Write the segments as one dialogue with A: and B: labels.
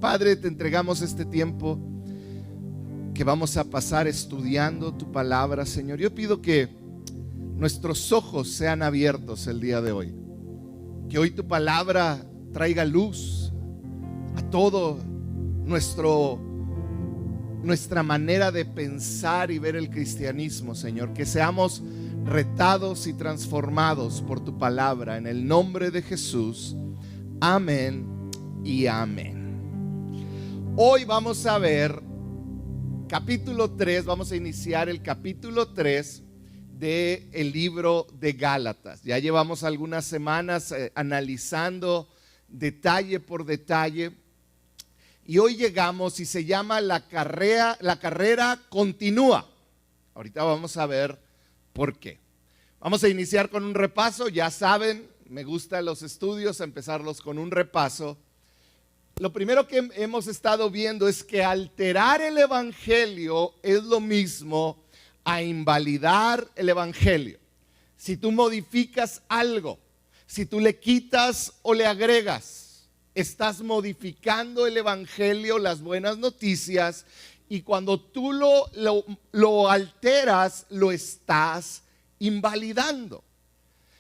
A: Padre, te entregamos este tiempo que vamos a pasar estudiando tu palabra, Señor. Yo pido que nuestros ojos sean abiertos el día de hoy. Que hoy tu palabra traiga luz a todo nuestra manera de pensar y ver el cristianismo, Señor. Que seamos retados y transformados por tu palabra. En el nombre de Jesús. Amén y amén. Hoy vamos a ver capítulo 3, vamos a iniciar el capítulo 3 del libro de Gálatas. Ya llevamos algunas semanas analizando detalle por detalle y hoy llegamos y se llama la carrera continúa. Ahorita vamos a ver por qué. Vamos a iniciar con un repaso. Ya saben, me gustan los estudios, empezarlos con un repaso. Lo primero que hemos estado viendo es que alterar el evangelio es lo mismo a invalidar el evangelio. Si tú modificas algo, si tú le quitas o le agregas, estás modificando el evangelio, las buenas noticias, y cuando tú lo alteras, lo estás invalidando.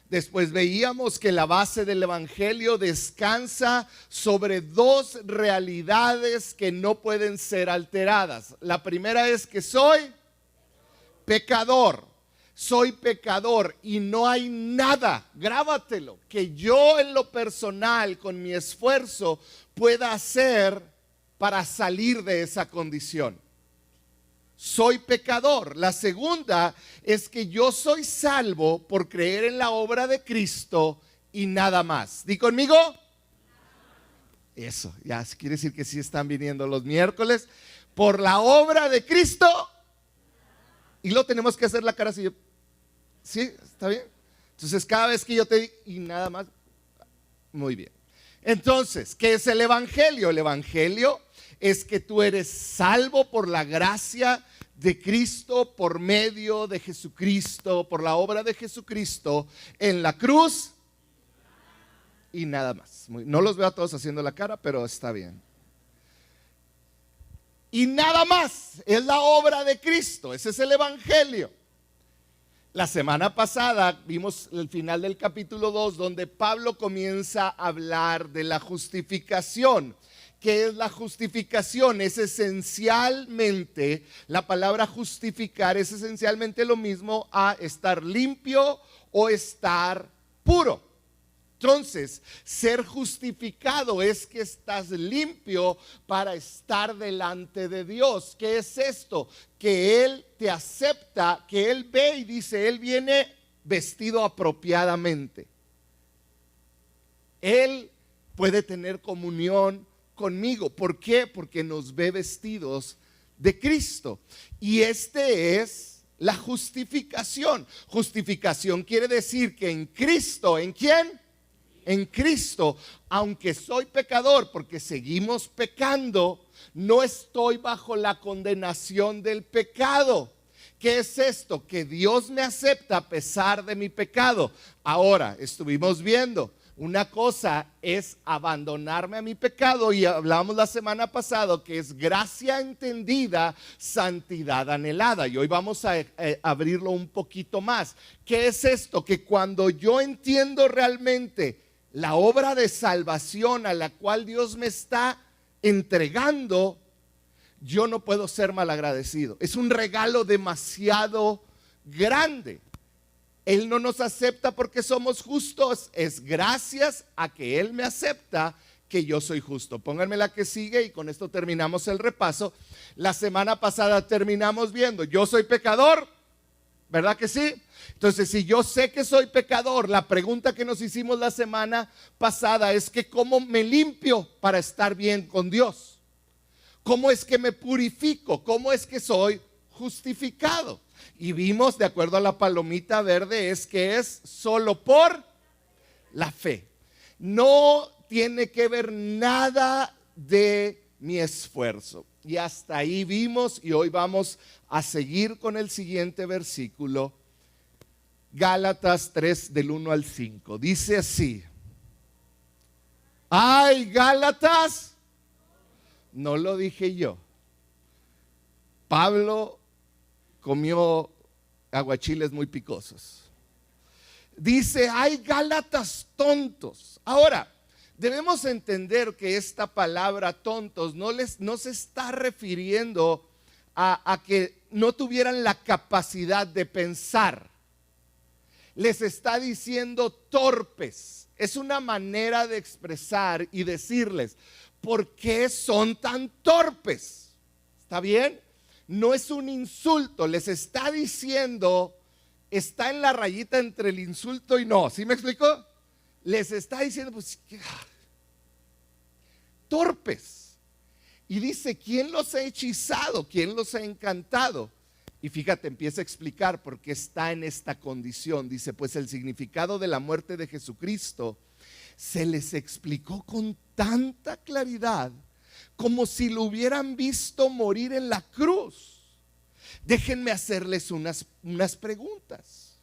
A: Después veíamos que la base del evangelio descansa sobre dos realidades que no pueden ser alteradas. La primera es que soy pecador y no hay nada, grábatelo, que yo en lo personal con mi esfuerzo pueda hacer para salir de esa condición. Soy pecador. La segunda es que yo soy salvo por creer en la obra de Cristo y nada más. Di conmigo. Eso, ya quiere decir que sí están viniendo los miércoles. Por la obra de Cristo. Y luego tenemos que hacer la cara así. ¿Sí? ¿Está bien? Entonces cada vez que yo te digo y nada más. Muy bien. Entonces, ¿qué es el evangelio? El evangelio es que tú eres salvo por la gracia de Cristo, por medio de Jesucristo, por la obra de Jesucristo en la cruz y nada más. No los veo a todos haciendo la cara, pero está bien. Y nada más, es la obra de Cristo, ese es el evangelio. La semana pasada vimos el final del capítulo 2 donde Pablo comienza a hablar de la justificación. ¿Qué es la justificación? Es esencialmente, la palabra justificar es esencialmente lo mismo a estar limpio o estar puro. Entonces, ser justificado es que estás limpio para estar delante de Dios. ¿Qué es esto? Que Él te acepta, que Él ve y dice, Él viene vestido apropiadamente. Él puede tener comunión conmigo. ¿Por qué? Porque nos ve vestidos de Cristo. Y este es la justificación. Justificación quiere decir que en Cristo, ¿en quién? En Cristo, aunque soy pecador, porque seguimos pecando, no estoy bajo la condenación del pecado. ¿Qué es esto? Que Dios me acepta a pesar de mi pecado. Ahora, estuvimos viendo, una cosa es abandonarme a mi pecado y hablamos la semana pasada que es gracia entendida, santidad anhelada. Y hoy vamos a abrirlo un poquito más. ¿Qué es esto? Que cuando yo entiendo realmente la obra de salvación a la cual Dios me está entregando, yo no puedo ser malagradecido. Es un regalo demasiado grande. Él no nos acepta porque somos justos, es gracias a que Él me acepta que yo soy justo. Pónganme la que sigue y con esto terminamos el repaso. La semana pasada terminamos viendo, yo soy pecador, ¿verdad que sí? Entonces, si yo sé que soy pecador, la pregunta que nos hicimos la semana pasada es que ¿cómo me limpio para estar bien con Dios? ¿Cómo es que me purifico? ¿Cómo es que soy justificado? Y vimos, de acuerdo a la palomita verde, es que es solo por la fe. No tiene que ver nada de mi esfuerzo. Y hasta ahí vimos, y hoy vamos a seguir con el siguiente versículo. Gálatas 3 del 1 al 5. Dice así: ¡ay, Gálatas! No lo dije yo. Pablo comió aguachiles muy picosos. Dice, hay Gálatas tontos. Ahora, debemos entender que esta palabra tontos no se está refiriendo a que no tuvieran la capacidad de pensar. Les está diciendo torpes. Es una manera de expresar y decirles, ¿por qué son tan torpes? ¿Está bien? No es un insulto, les está diciendo, está en la rayita entre el insulto y no. ¿Sí me explico? Les está diciendo, pues, torpes. Y dice, ¿quién los ha hechizado? ¿Quién los ha encantado? Y fíjate, empieza a explicar por qué está en esta condición. Dice, pues el significado de la muerte de Jesucristo se les explicó con tanta claridad como si lo hubieran visto morir en la cruz. Déjenme hacerles unas preguntas.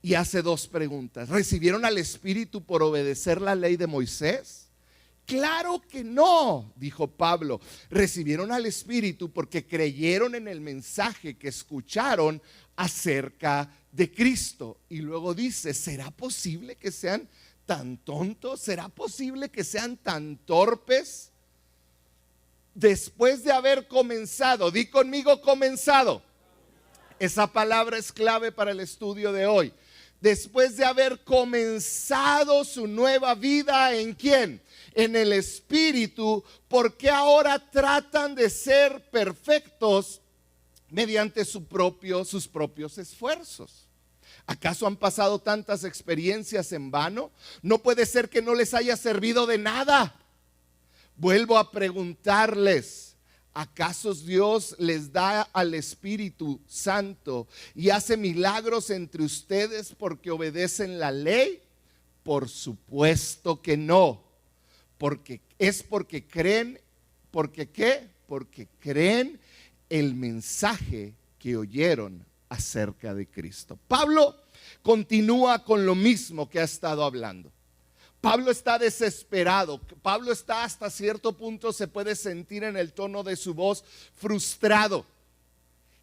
A: Y hace dos preguntas. ¿Recibieron al Espíritu por obedecer la ley de Moisés? Claro que no, dijo Pablo. Recibieron al Espíritu porque creyeron en el mensaje que escucharon acerca de Cristo. Y luego dice, ¿será posible que sean tan tontos? ¿Será posible que sean tan torpes? Después de haber comenzado, di conmigo comenzado. Esa palabra es clave para el estudio de hoy. Después de haber comenzado su nueva vida, ¿en quién? En el Espíritu. ¿Por qué ahora tratan de ser perfectos mediante sus propios esfuerzos? ¿Acaso han pasado tantas experiencias en vano? No puede ser que no les haya servido de nada. Vuelvo a preguntarles, ¿acaso Dios les da al Espíritu Santo y hace milagros entre ustedes porque obedecen la ley? Por supuesto que no. Porque creen, ¿porque qué? Porque creen el mensaje que oyeron acerca de Cristo. Pablo continúa con lo mismo que ha estado hablando. Pablo está desesperado. Pablo está hasta cierto punto, se puede sentir en el tono de su voz, frustrado.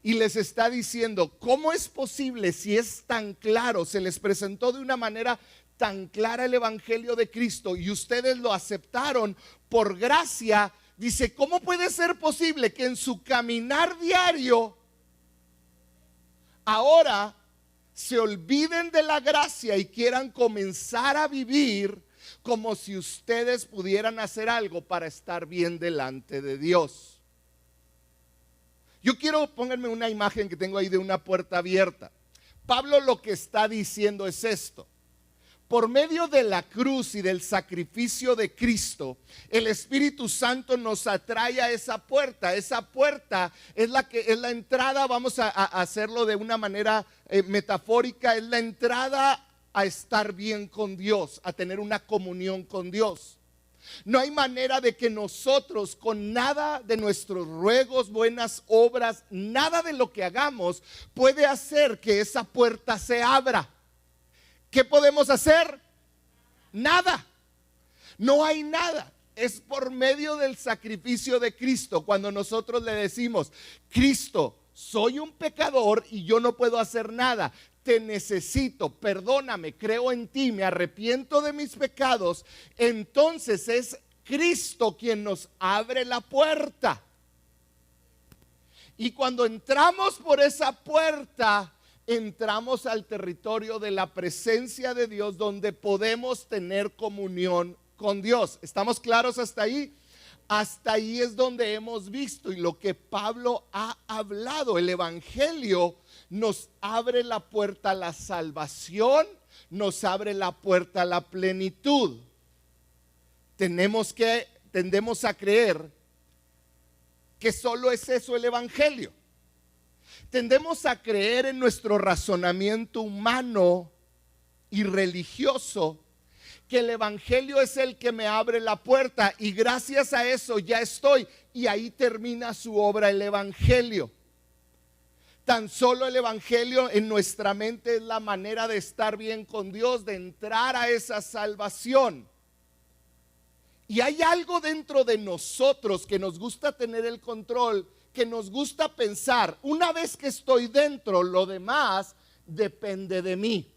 A: Y les está diciendo, ¿cómo es posible si es tan claro? Se les presentó de una manera tan clara el Evangelio de Cristo y ustedes lo aceptaron por gracia. Dice, ¿cómo puede ser posible que en su caminar diario ahora se olviden de la gracia y quieran comenzar a vivir como si ustedes pudieran hacer algo para estar bien delante de Dios? Yo quiero, pónganme una imagen que tengo ahí de una puerta abierta. Pablo lo que está diciendo es esto: por medio de la cruz y del sacrificio de Cristo, el Espíritu Santo nos atrae a esa puerta. Esa puerta es la entrada, vamos a hacerlo de una manera metafórica, es la entrada a estar bien con Dios, a tener una comunión con Dios. No hay manera de que nosotros, con nada de nuestros ruegos, buenas obras, nada de lo que hagamos, puede hacer que esa puerta se abra. ¿Qué podemos hacer? Nada. No hay nada. Es por medio del sacrificio de Cristo cuando nosotros le decimos, Cristo, soy un pecador y yo no puedo hacer nada. Te necesito, perdóname, creo en ti, me arrepiento de mis pecados. Entonces es Cristo quien nos abre la puerta. Y cuando entramos por esa puerta, entramos al territorio de la presencia de Dios, donde podemos tener comunión con Dios. ¿Estamos claros hasta ahí? Hasta ahí es donde hemos visto y lo que Pablo ha hablado. El Evangelio nos abre la puerta a la salvación, nos abre la puerta a la plenitud. Tendemos a creer que solo es eso el Evangelio. Tendemos a creer en nuestro razonamiento humano y religioso que el Evangelio es el que me abre la puerta y gracias a eso ya estoy, y ahí termina su obra el Evangelio. Tan solo el Evangelio en nuestra mente es la manera de estar bien con Dios, de entrar a esa salvación. Y hay algo dentro de nosotros que nos gusta tener el control, que nos gusta pensar, una vez que estoy dentro, lo demás depende de mí.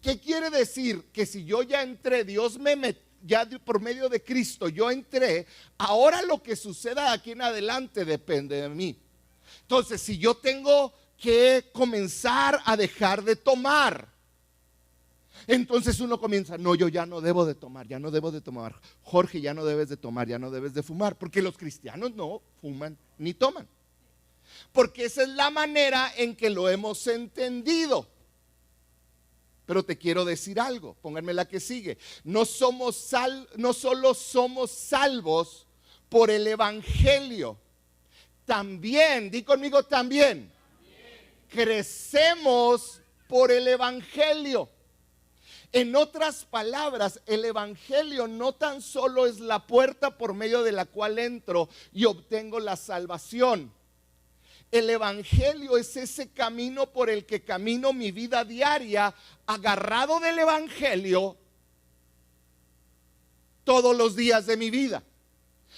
A: ¿Qué quiere decir? Que si yo ya entré, Dios me metió, ya por medio de Cristo yo entré, ahora lo que suceda aquí en adelante depende de mí. Entonces, si yo tengo que comenzar a dejar de tomar, entonces uno comienza, no, yo ya no debo de tomar, ya no debo de tomar. Jorge, ya no debes de tomar, ya no debes de fumar, porque los cristianos no fuman ni toman, porque esa es la manera en que lo hemos entendido. Pero te quiero decir algo, pónganme la que sigue. No solo somos salvos por el evangelio, también, di conmigo también, crecemos por el evangelio. En otras palabras, el evangelio no tan solo es la puerta por medio de la cual entro y obtengo la salvación. El evangelio es ese camino por el que camino mi vida diaria, agarrado del evangelio todos los días de mi vida.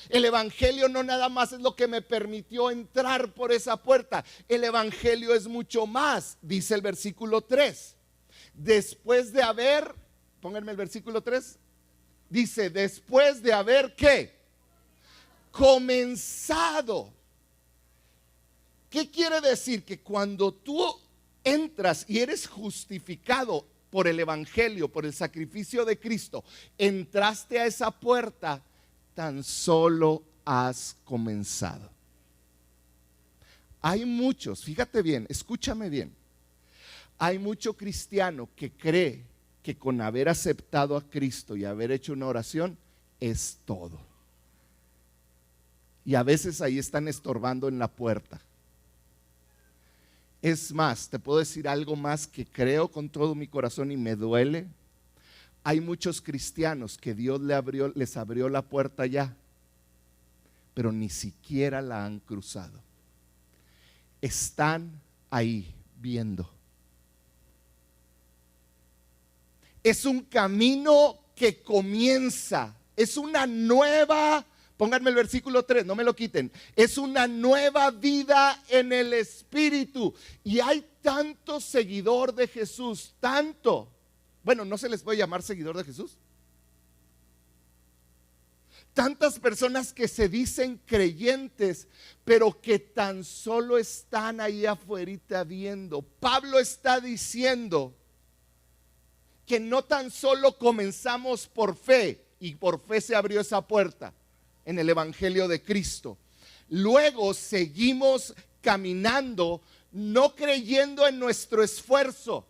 A: El evangelio no nada más es lo que me permitió entrar por esa puerta. El evangelio es mucho más, dice el versículo 3. Después de haber, pónganme el versículo 3, dice, después de haber, ¿qué? Comenzado. ¿Qué quiere decir? Que cuando tú entras y eres justificado por el evangelio, por el sacrificio de Cristo, entraste a esa puerta, tan solo has comenzado. Hay muchos, fíjate bien, escúchame bien, hay mucho cristiano que cree que con haber aceptado a Cristo y haber hecho una oración es todo. Y a veces ahí están estorbando en la puerta. Es más, te puedo decir algo más que creo con todo mi corazón y me duele. Hay muchos cristianos que Dios les abrió la puerta ya, pero ni siquiera la han cruzado. Están ahí viendo. Es un camino que comienza, es una nueva, pónganme el versículo 3, no me lo quiten, es una nueva vida en el Espíritu. Y hay tanto seguidor de Jesús, tanto, bueno, ¿no se les puede llamar seguidor de Jesús? Tantas personas que se dicen creyentes, pero que tan solo están ahí afuera viendo. Pablo está diciendo que no tan solo comenzamos por fe, y por fe se abrió esa puerta en el evangelio de Cristo. Luego seguimos caminando, no creyendo en nuestro esfuerzo,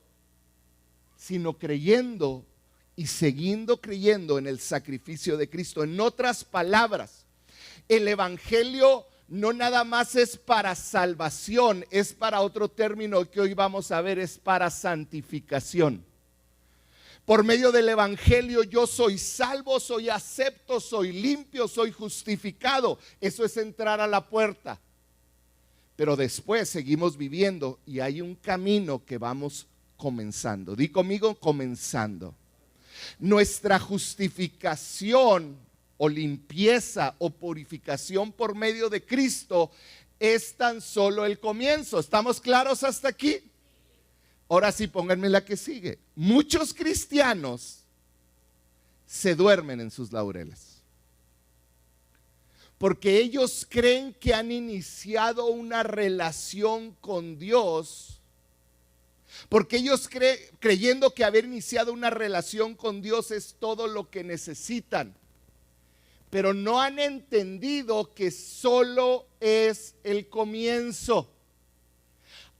A: sino creyendo y siguiendo creyendo en el sacrificio de Cristo. En otras palabras, el evangelio no nada más es para salvación, es para otro término que hoy vamos a ver, es para santificación. Por medio del evangelio yo soy salvo, soy acepto, soy limpio, soy justificado. Eso es entrar a la puerta. Pero después seguimos viviendo y hay un camino que vamos comenzando. Di conmigo, comenzando. Nuestra justificación o limpieza o purificación por medio de Cristo es tan solo el comienzo. ¿Estamos claros hasta aquí? Ahora sí, pónganme la que sigue. Muchos cristianos se duermen en sus laureles, porque ellos creen que han iniciado una relación con Dios, porque ellos creyendo que haber iniciado una relación con Dios es todo lo que necesitan, pero no han entendido que solo es el comienzo.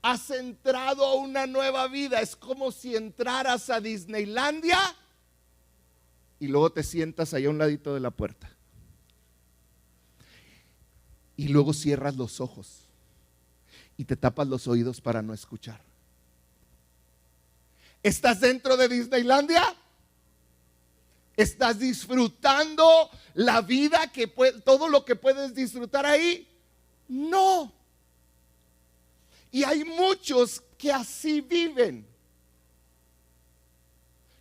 A: Has entrado a una nueva vida. Es como si entraras a Disneylandia y luego te sientas ahí a un ladito de la puerta y luego cierras los ojos y te tapas los oídos para no escuchar. ¿Estás dentro de Disneylandia? ¿Estás disfrutando la vida, todo lo que puedes disfrutar ahí? No. Y hay muchos que así viven.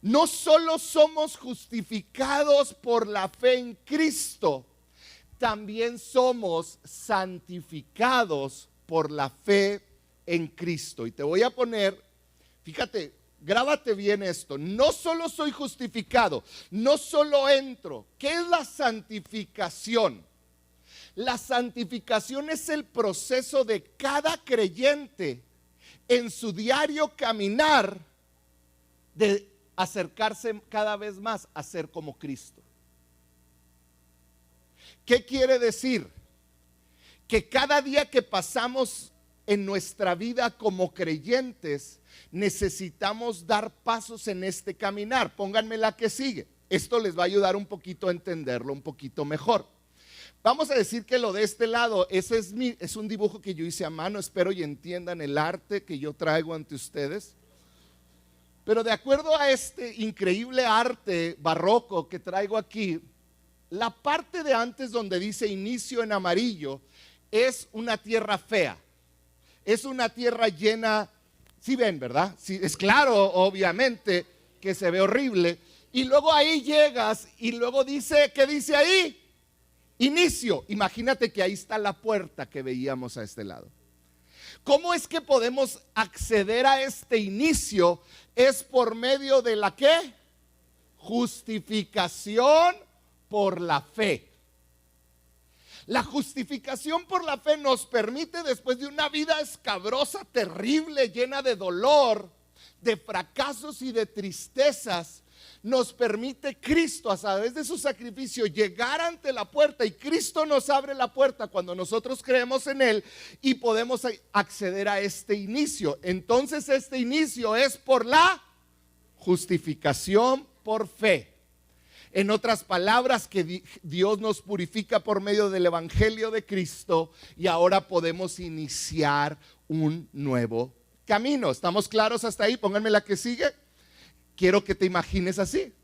A: No solo somos justificados por la fe en Cristo, también somos santificados por la fe en Cristo. Y te voy a poner, fíjate, grábate bien esto. No solo soy justificado, no solo entro. ¿Qué es la santificación? La santificación es el proceso de cada creyente en su diario caminar de acercarse cada vez más a ser como Cristo. ¿Qué quiere decir? Que cada día que pasamos en nuestra vida como creyentes, necesitamos dar pasos en este caminar. Pónganme la que sigue. Esto les va a ayudar un poquito a entenderlo un poquito mejor. Vamos a decir que lo de este lado, ese es un dibujo que yo hice a mano. Espero y entiendan el arte que yo traigo ante ustedes. Pero de acuerdo a este increíble arte barroco que traigo aquí, la parte de antes donde dice inicio en amarillo es una tierra fea. Es una tierra llena, ¿sí ven, verdad? Sí, es claro, obviamente, que se ve horrible. Y luego ahí llegas y luego dice, ¿qué dice ahí? Inicio. Imagínate que ahí está la puerta que veíamos a este lado. ¿Cómo es que podemos acceder a este inicio? Es por medio de la ¿qué? Justificación por la fe. La justificación por la fe nos permite, después de una vida escabrosa, terrible, llena de dolor, de fracasos y de tristezas, nos permite Cristo, a través de su sacrificio, llegar ante la puerta, y Cristo nos abre la puerta cuando nosotros creemos en Él y podemos acceder a este inicio. Entonces este inicio es por la justificación por fe. En otras palabras, que Dios nos purifica por medio del Evangelio de Cristo y ahora podemos iniciar un nuevo camino. ¿Estamos claros hasta ahí? Pónganme la que sigue. Quiero que te imagines así.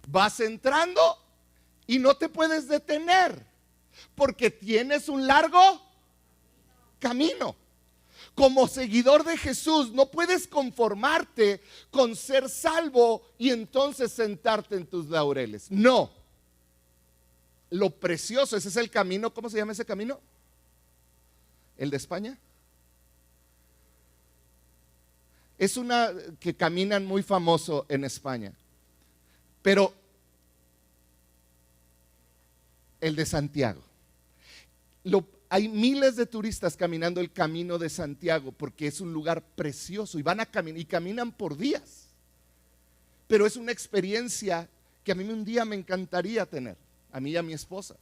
A: Vas entrando y no te puedes detener porque tienes un largo camino. Como seguidor de Jesús, no puedes conformarte con ser salvo y entonces sentarte en tus laureles. No. Lo precioso, ese es el camino. ¿Cómo se llama ese camino? ¿El de España? Es una que caminan muy famoso en España. Pero el de Santiago. Hay miles de turistas caminando el camino de Santiago porque es un lugar precioso y van a caminar y caminan por días. Pero es una experiencia que a mí un día me encantaría tener, a mí y a mi esposa.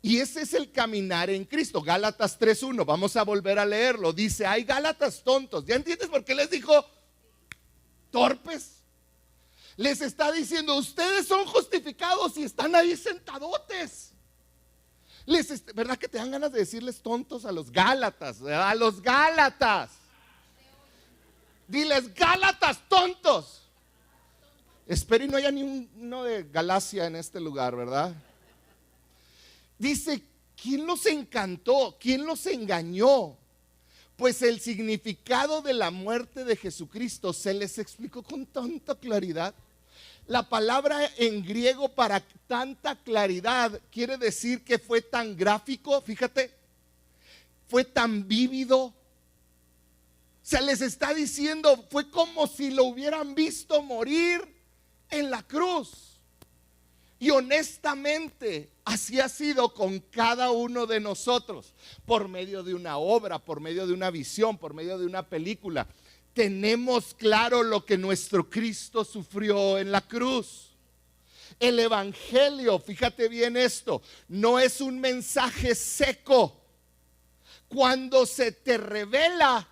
A: Y ese es el caminar en Cristo. Gálatas 3:1, vamos a volver a leerlo. Dice, hay Gálatas tontos. ¿Ya entiendes por qué les dijo torpes? Les está diciendo, ustedes son justificados y están ahí sentadotes. ¿Verdad que te dan ganas de decirles tontos a los Gálatas? ¿Verdad? A los Gálatas. Diles, Gálatas tontos. Espero y no haya ni uno de Galacia en este lugar, ¿verdad? Dice, ¿quién los encantó? ¿Quién los engañó? Pues el significado de la muerte de Jesucristo se les explicó con tanta claridad. La palabra en griego para tanta claridad quiere decir que fue tan gráfico, fíjate, fue tan vívido. Se les está diciendo, fue como si lo hubieran visto morir en la cruz. Y honestamente, así ha sido con cada uno de nosotros, por medio de una obra, por medio de una visión, por medio de una película. Tenemos claro lo que nuestro Cristo sufrió en la cruz. El Evangelio, fíjate bien esto, no es un mensaje seco. Cuando se te revela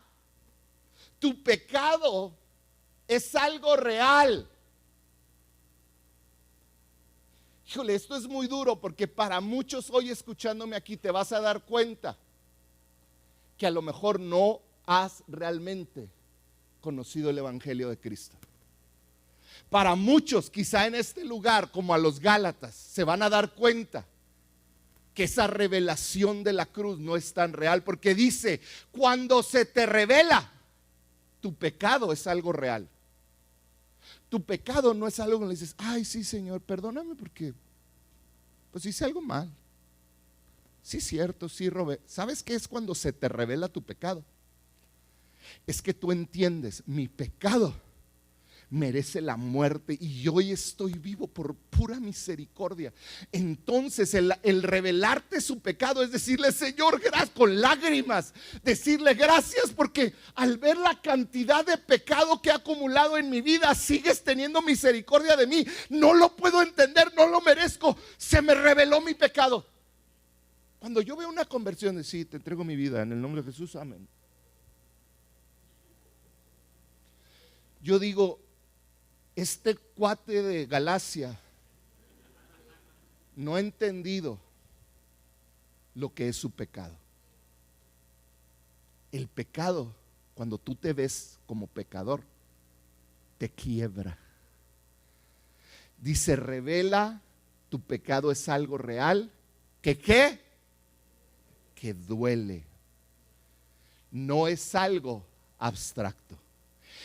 A: tu pecado, es algo real. Híjole, esto es muy duro porque para muchos hoy escuchándome aquí te vas a dar cuenta que a lo mejor no has realmente conocido el Evangelio de Cristo. Para muchos, quizá en este lugar, como a los Gálatas, se van a dar cuenta que esa revelación de la cruz no es tan real, porque dice, cuando se te revela, tu pecado es algo real. Tu pecado no es algo que le dices, ay sí Señor, perdóname porque pues hice algo mal. Sí, cierto, sí robé. ¿Sabes qué es cuando se te revela tu pecado? Es que tú entiendes, mi pecado merece la muerte y yo hoy estoy vivo por pura misericordia. Entonces el revelarte su pecado es decirle, Señor, gracias, con lágrimas, decirle gracias porque al ver la cantidad de pecado que he acumulado en mi vida, sigues teniendo misericordia de mí. No lo puedo entender, no lo merezco, se me reveló mi pecado. Cuando yo veo una conversión de sí, te entrego mi vida en el nombre de Jesús, amén. Yo digo, este cuate de Galacia no ha entendido lo que es su pecado. El pecado, cuando tú te ves como pecador, te quiebra. Dice, revela, tu pecado es algo real, que ¿qué? Que duele. No es algo abstracto.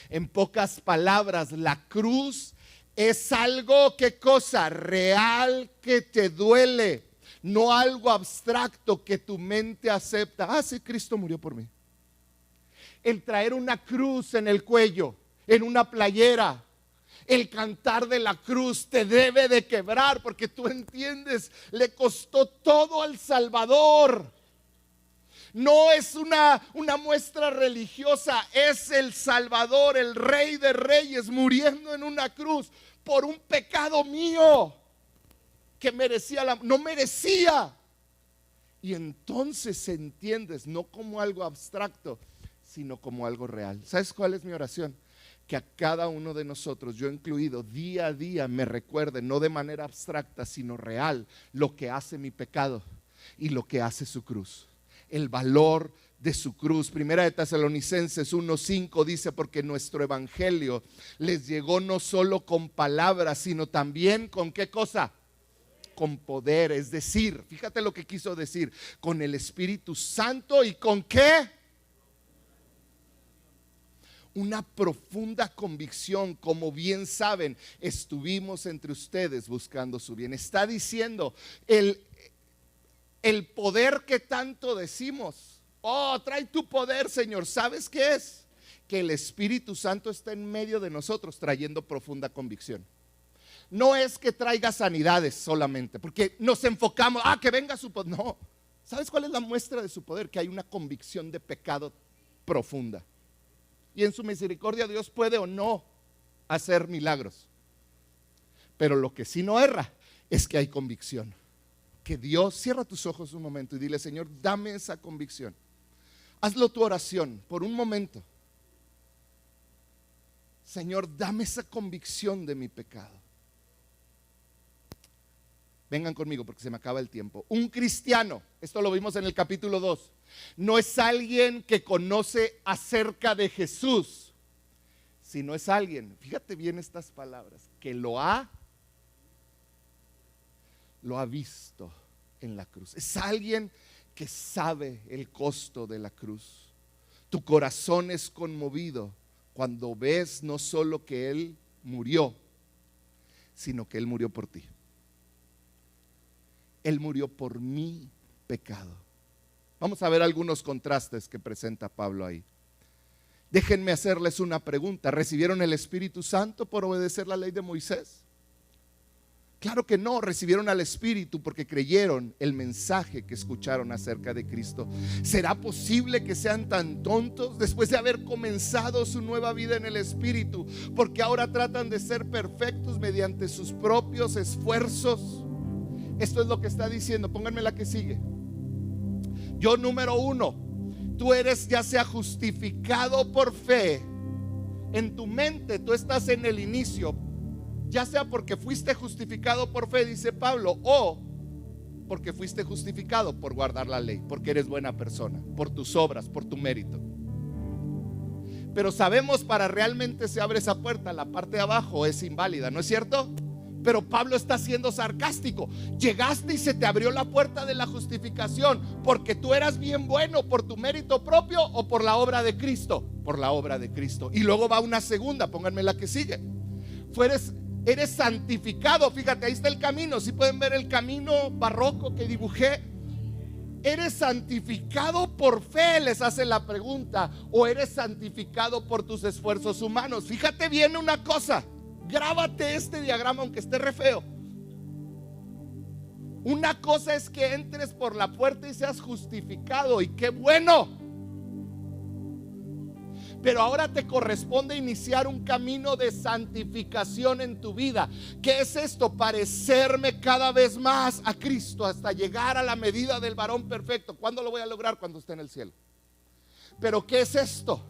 A: En pocas palabras, la cruz es algo, ¿qué cosa? Real, que te duele. No algo abstracto que tu mente acepta. Ah, sí, Cristo murió por mí. El traer una cruz en el cuello, en una playera, el cantar de la cruz te debe de quebrar, porque tú entiendes, le costó todo al Salvador. No es una muestra religiosa, es el Salvador, el Rey de Reyes, muriendo en una cruz por un pecado mío que no merecía. Y entonces entiendes, no como algo abstracto, sino como algo real. ¿Sabes cuál es mi oración? Que a cada uno de nosotros, yo incluido, día a día me recuerde, no de manera abstracta, sino real, lo que hace mi pecado y lo que hace su cruz. El valor de su cruz. Primera de Tesalonicenses 1:5 dice, porque nuestro evangelio les llegó no solo con palabras, sino también con ¿qué cosa? Con poder, es decir, fíjate lo que quiso decir, con el Espíritu Santo y con ¿qué? Una profunda convicción, como bien saben, estuvimos entre ustedes buscando su bien. Está diciendo el poder que tanto decimos, oh, trae tu poder, Señor. ¿Sabes qué es? Que el Espíritu Santo está en medio de nosotros trayendo profunda convicción. No es que traiga sanidades solamente, porque nos enfocamos, que venga su poder. No, ¿sabes cuál es la muestra de su poder? Que hay una convicción de pecado profunda. Y en su misericordia Dios puede o no hacer milagros. Pero lo que sí no erra es que hay convicción. Que Dios, cierra tus ojos un momento y dile, Señor, dame esa convicción. Hazlo tu oración por un momento. Señor, dame esa convicción de mi pecado. Vengan conmigo porque se me acaba el tiempo. Un cristiano, esto lo vimos en el capítulo 2, no es alguien que conoce acerca de Jesús, sino es alguien, fíjate bien estas palabras, que lo ha visto en la cruz. Es alguien que sabe el costo de la cruz. Tu corazón es conmovido cuando ves no solo que Él murió, sino que Él murió por ti. Él murió por mi pecado. Vamos a ver algunos contrastes que presenta Pablo ahí. Déjenme hacerles una pregunta. ¿Recibieron el Espíritu Santo por obedecer la ley de Moisés? Claro que no, recibieron al Espíritu porque creyeron el mensaje que escucharon acerca de Cristo. ¿Será posible que sean tan tontos después de haber comenzado su nueva vida en el Espíritu? Porque ahora tratan de ser perfectos mediante sus propios esfuerzos. Esto es lo que está diciendo, pónganme la que sigue. Yo, número 1, tú eres ya sea justificado por fe. En tu mente tú estás en el inicio, ya sea porque fuiste justificado por fe, dice Pablo, o porque fuiste justificado por guardar la ley, porque eres buena persona, por tus obras, por tu mérito. Pero sabemos, para realmente se abre esa puerta, la parte de abajo es inválida, ¿no es cierto? Pero Pablo está siendo sarcástico. Llegaste y se te abrió la puerta de la justificación porque tú eras bien bueno, por tu mérito propio o por la obra de Cristo. Por la obra de Cristo. Y luego va una segunda, pónganme la que sigue. Eres santificado. Fíjate, ahí está el camino. Si pueden ver el camino barroco que dibujé. ¿Eres santificado por fe? Les hace la pregunta. ¿O eres santificado por tus esfuerzos humanos? Fíjate bien una cosa. Grábate este diagrama aunque esté re feo. Una cosa es que entres por la puerta y seas justificado, y qué bueno. Pero ahora te corresponde iniciar un camino de santificación en tu vida. ¿Qué es esto? Parecerme cada vez más a Cristo hasta llegar a la medida del varón perfecto. ¿Cuándo lo voy a lograr? Cuando esté en el cielo. Pero ¿qué es esto?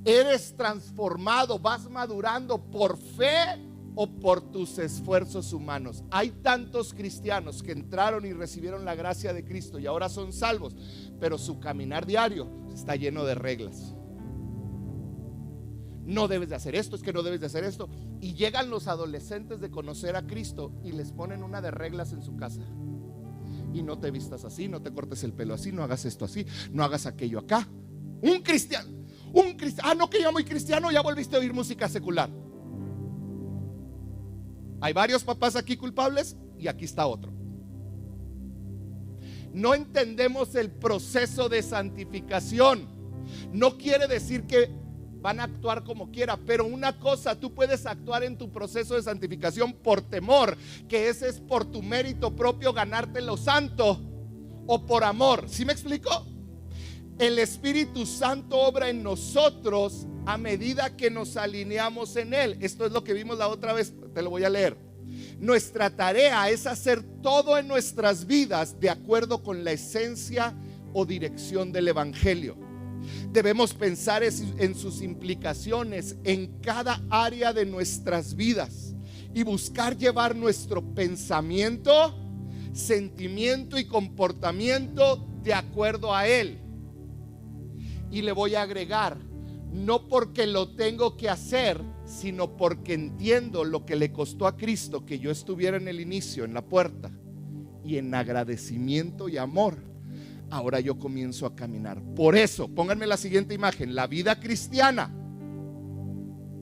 A: Eres transformado, vas madurando por fe o por tus esfuerzos humanos. Hay tantos cristianos que entraron y recibieron la gracia de Cristo y ahora son salvos, pero su caminar diario está lleno de reglas. No debes de hacer esto, es que no debes de hacer esto. Y llegan los adolescentes de conocer a Cristo y les ponen una de reglas en su casa. Y no te vistas así, no te cortes el pelo así, no hagas esto así, no hagas aquello acá. Un cristiano, no, que ya muy cristiano, ya volviste a oír música secular. Hay varios papás aquí culpables y aquí está otro. No entendemos el proceso de santificación. No quiere decir que van a actuar como quiera, pero una cosa, tú puedes actuar en tu proceso de santificación por temor, que ese es por tu mérito propio ganarte lo santo, o por amor. ¿Sí me explico? El Espíritu Santo obra en nosotros a medida que nos alineamos en Él. Esto es lo que vimos la otra vez, te lo voy a leer. Nuestra tarea es hacer todo en nuestras vidas de acuerdo con la esencia o dirección del Evangelio. Debemos pensar en sus implicaciones en cada área de nuestras vidas y buscar llevar nuestro pensamiento, sentimiento y comportamiento de acuerdo a Él. Y le voy a agregar, no porque lo tengo que hacer, sino porque entiendo lo que le costó a Cristo que yo estuviera en el inicio, en la puerta, y en agradecimiento y amor, ahora yo comienzo a caminar. Por eso, pónganme la siguiente imagen. La vida cristiana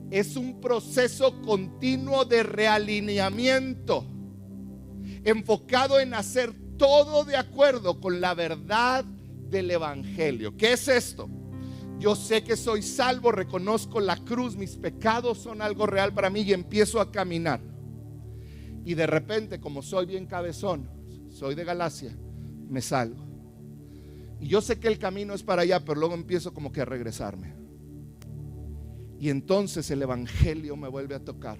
A: es un proceso continuo de realineamiento, enfocado en hacer todo de acuerdo con la verdad del Evangelio. ¿Qué es esto? Yo sé que soy salvo, reconozco la cruz, mis pecados son algo real para mí y empiezo a caminar. Y de repente, como soy bien cabezón, soy de Galacia, me salgo. Y yo sé que el camino es para allá, pero luego empiezo como que a regresarme. Y entonces el Evangelio me vuelve a tocar.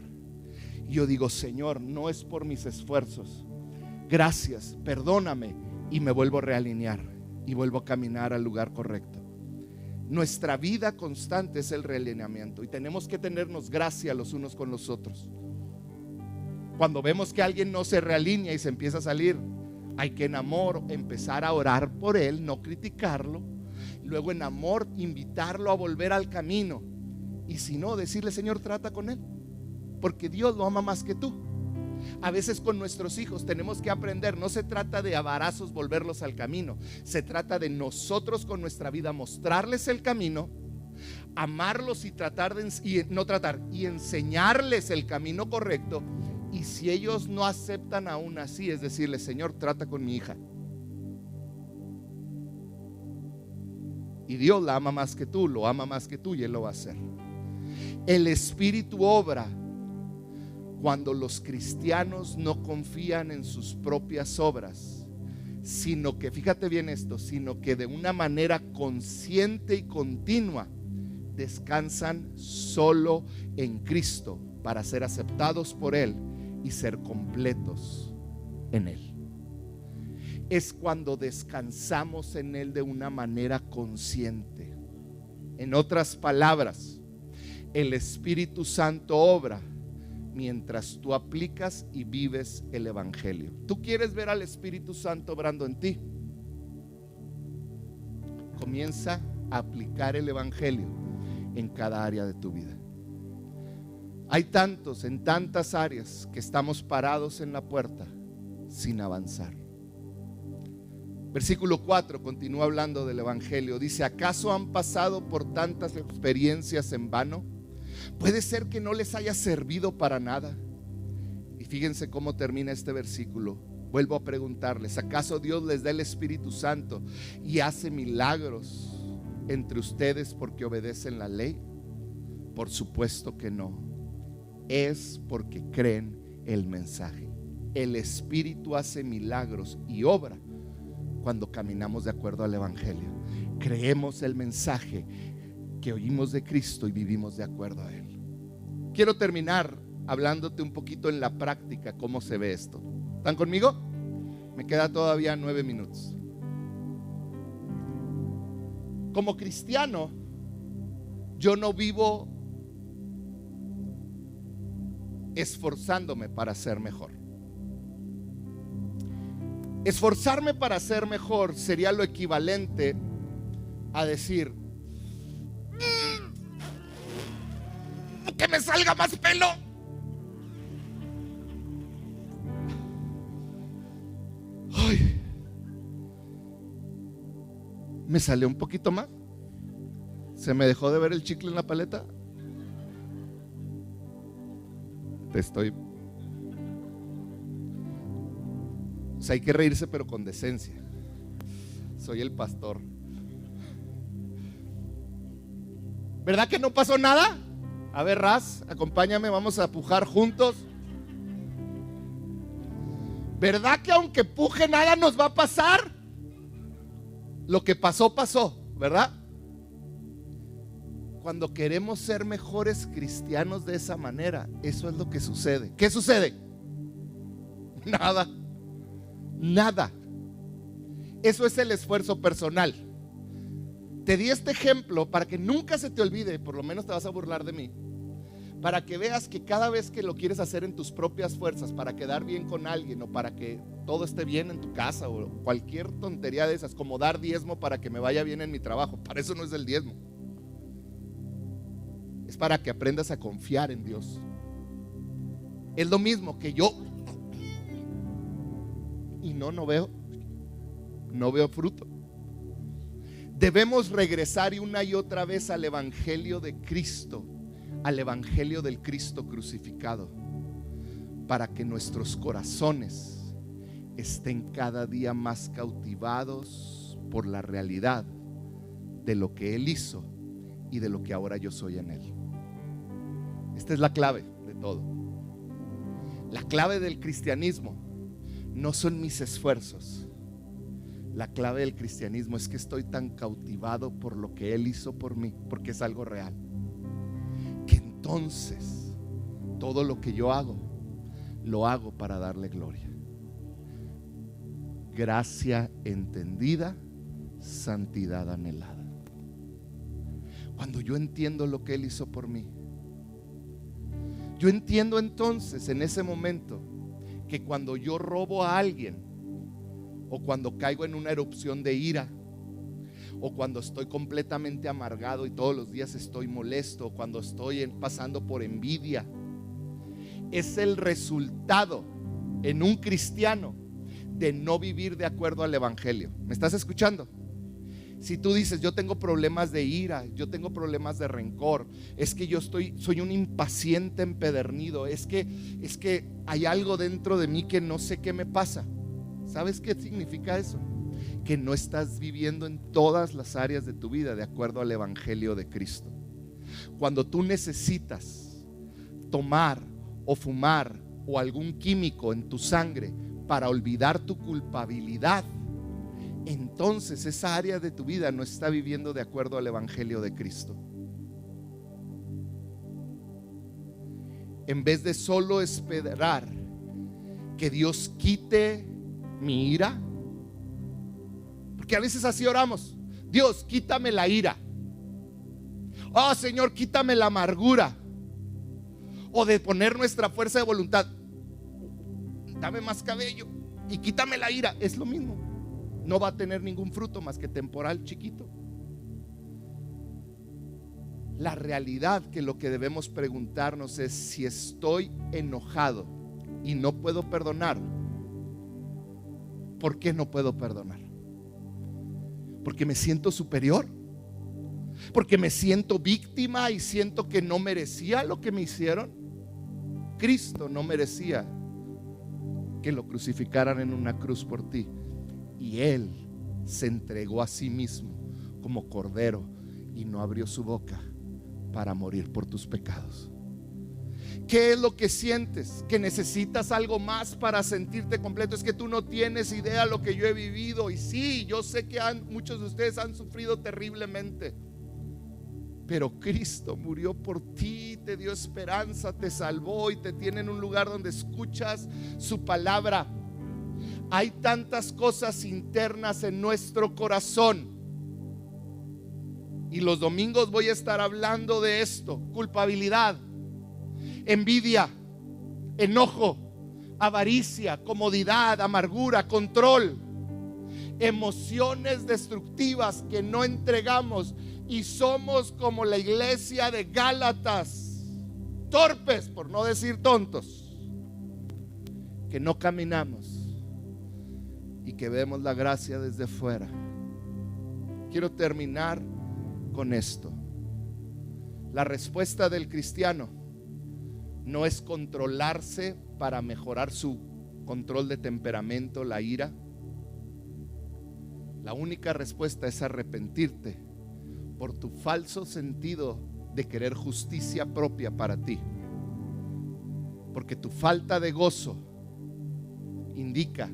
A: Y yo digo, Señor, no es por mis esfuerzos. Gracias, perdóname. Y me vuelvo a realinear y vuelvo a caminar al lugar correcto. Nuestra vida constante es el realineamiento y tenemos que tenernos gracia los unos con los otros. Cuando vemos que alguien no se realinea y se empieza a salir, hay que en amor empezar a orar por él, no criticarlo. Luego en amor invitarlo a volver al camino. Y si no, decirle, Señor, trata con él, porque Dios lo ama más que tú. A veces con nuestros hijos tenemos que aprender. No se trata de a varazos volverlos al camino. Se trata de nosotros con nuestra vida mostrarles el camino, amarlos y y enseñarles el camino correcto. Y si ellos no aceptan aún así, es decirle, Señor, trata con mi hija. Y Dios la ama más que tú, lo ama más que tú, y Él lo va a hacer. El Espíritu obra cuando los cristianos no confían en sus propias obras, sino que, fíjate bien esto, sino que de una manera consciente y continua descansan solo en Cristo para ser aceptados por Él y ser completos en Él. Es cuando descansamos en Él de una manera consciente. En otras palabras, el Espíritu Santo obra mientras tú aplicas y vives el Evangelio. ¿Tú quieres ver al Espíritu Santo obrando en ti? Comienza a aplicar el Evangelio en cada área de tu vida. Hay tantos, en tantas áreas, que estamos parados en la puerta sin avanzar. Versículo 4 continúa hablando del Evangelio. Dice, ¿acaso han pasado por tantas experiencias en vano? Puede ser que no les haya servido para nada. Y fíjense cómo termina este versículo. Vuelvo a preguntarles, ¿acaso Dios les da el Espíritu Santo y hace milagros entre ustedes porque obedecen la ley? Por supuesto que no. Es porque creen el mensaje. El Espíritu hace milagros y obra cuando caminamos de acuerdo al Evangelio. Creemos el mensaje que oímos de Cristo y vivimos de acuerdo a Él. Quiero terminar hablándote un poquito en la práctica cómo se ve esto. ¿Están conmigo? Me queda todavía 9 minutos. Como cristiano, yo no vivo esforzándome para ser mejor. Esforzarme para ser mejor sería lo equivalente a decir: que me salga más pelo. Ay, me salió un poquito más. Se me dejó de ver el chicle en la paleta. O sea, hay que reírse pero con decencia. Soy el pastor. ¿Verdad que no pasó nada? A ver, Raz, acompáñame, vamos a pujar juntos. ¿Verdad que aunque puje nada nos va a pasar? Lo que pasó, pasó, ¿verdad? Cuando queremos ser mejores cristianos de esa manera, eso es lo que sucede. ¿Qué sucede? Nada. Nada. Eso es el esfuerzo personal. Te di este ejemplo para que nunca se te olvide, por lo menos te vas a burlar de mí, para que veas que cada vez que lo quieres hacer en tus propias fuerzas, para quedar bien con alguien o para que todo esté bien en tu casa o cualquier tontería de esas, como dar diezmo para que me vaya bien en mi trabajo, para eso no es el diezmo. Es para que aprendas a confiar en Dios. Es lo mismo que yo y no veo fruto. Debemos regresar una y otra vez al Evangelio de Cristo, al Evangelio del Cristo crucificado, para que nuestros corazones estén cada día más cautivados por la realidad de lo que Él hizo y de lo que ahora yo soy en Él. Esta es la clave de todo. La clave del cristianismo no son mis esfuerzos. La clave del cristianismo es que estoy tan cautivado por lo que Él hizo por mí, porque es algo real, que entonces todo lo que yo hago, lo hago para darle gloria. Gracia entendida, santidad anhelada. Cuando yo entiendo lo que Él hizo por mí, yo entiendo entonces en ese momento que cuando yo robo a alguien, o cuando caigo en una erupción de ira, o cuando estoy completamente amargado y todos los días estoy molesto, o cuando estoy pasando por envidia, es el resultado en un cristiano de no vivir de acuerdo al Evangelio. ¿Me estás escuchando? Si tú dices: yo tengo problemas de ira, yo tengo problemas de rencor, es que soy un impaciente empedernido, es que hay algo dentro de mí que no sé qué me pasa. ¿Sabes qué significa eso? Que no estás viviendo en todas las áreas de tu vida de acuerdo al Evangelio de Cristo. Cuando tú necesitas tomar o fumar o algún químico en tu sangre para olvidar tu culpabilidad, entonces esa área de tu vida no está viviendo de acuerdo al Evangelio de Cristo. En vez de solo esperar que Dios quite mi ira, porque a veces así oramos: Dios, quítame la ira. Oh Señor, quítame la amargura. O de poner nuestra fuerza de voluntad: dame más cabello y quítame la ira. Es lo mismo. No va a tener ningún fruto más que temporal, chiquito. La realidad que lo que debemos preguntarnos es: si estoy enojado y no puedo perdonar, ¿por qué no puedo perdonar? ¿Porque me siento superior? porque me siento víctima y siento que no merecía lo que me hicieron. Cristo no merecía que lo crucificaran en una cruz por ti, y Él se entregó a sí mismo como cordero y no abrió su boca para morir por tus pecados. ¿Qué es lo que sientes? ¿Que necesitas algo más para sentirte completo? Es que tú no tienes idea lo que yo he vivido. Y sí, yo sé que muchos de ustedes han sufrido terriblemente, pero Cristo murió por ti, te dio esperanza, te salvó y te tiene en un lugar donde escuchas su palabra. Hay tantas cosas internas en nuestro corazón, y los domingos voy a estar hablando de esto: culpabilidad, envidia, enojo, avaricia, comodidad, amargura, control, emociones destructivas que no entregamos, y somos como la iglesia de Gálatas, torpes, por no decir tontos, que no caminamos y que vemos la gracia desde fuera. Quiero terminar con esto. La respuesta del cristiano no es controlarse para mejorar su control de temperamento, la ira. La única respuesta es arrepentirte por tu falso sentido de querer justicia propia para ti, porque tu falta de gozo indica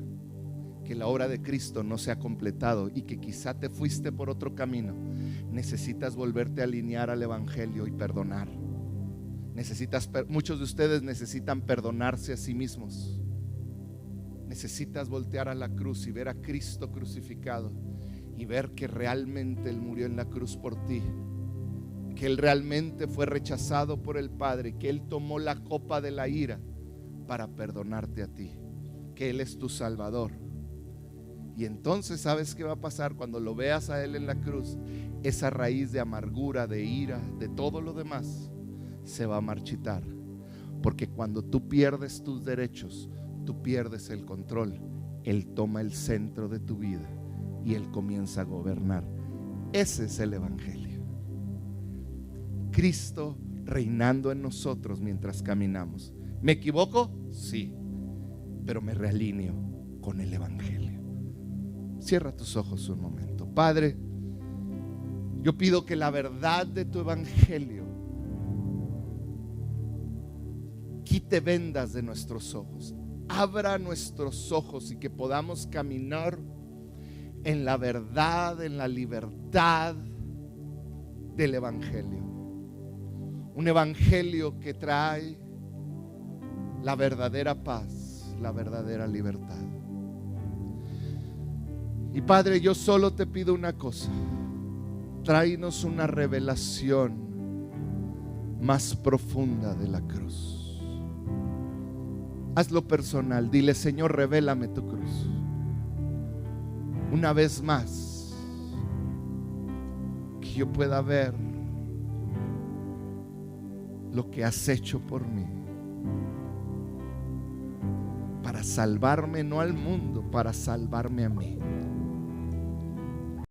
A: que la obra de Cristo no se ha completado y que quizá te fuiste por otro camino. Necesitas volverte a alinear al evangelio y perdonar. Muchos de ustedes necesitan perdonarse a sí mismos. Necesitas voltear a la cruz y ver a Cristo crucificado y ver que realmente Él murió en la cruz por ti, que Él realmente fue rechazado por el Padre, que Él tomó la copa de la ira para perdonarte a ti, que Él es tu Salvador. Y entonces, ¿sabes qué va a pasar cuando lo veas a Él en la cruz? Esa raíz de amargura, de ira, de todo lo demás se va a marchitar, porque cuando tú pierdes tus derechos, tú pierdes el control. Él toma el centro de tu vida y Él comienza a gobernar. Ese es el evangelio. Cristo reinando en nosotros mientras caminamos. ¿Me equivoco? Sí, pero me realineo con el evangelio. Cierra tus ojos un momento. Padre, yo pido que la verdad de tu evangelio quite vendas de nuestros ojos, abra nuestros ojos y que podamos caminar en la verdad, en la libertad del evangelio. Un evangelio que trae la verdadera paz, la verdadera libertad. Y Padre, yo solo te pido una cosa: tráenos una revelación más profunda de la cruz. Hazlo personal, dile: Señor, revélame tu cruz una vez más, que yo pueda ver lo que has hecho por mí, para salvarme, no al mundo, para salvarme a mí.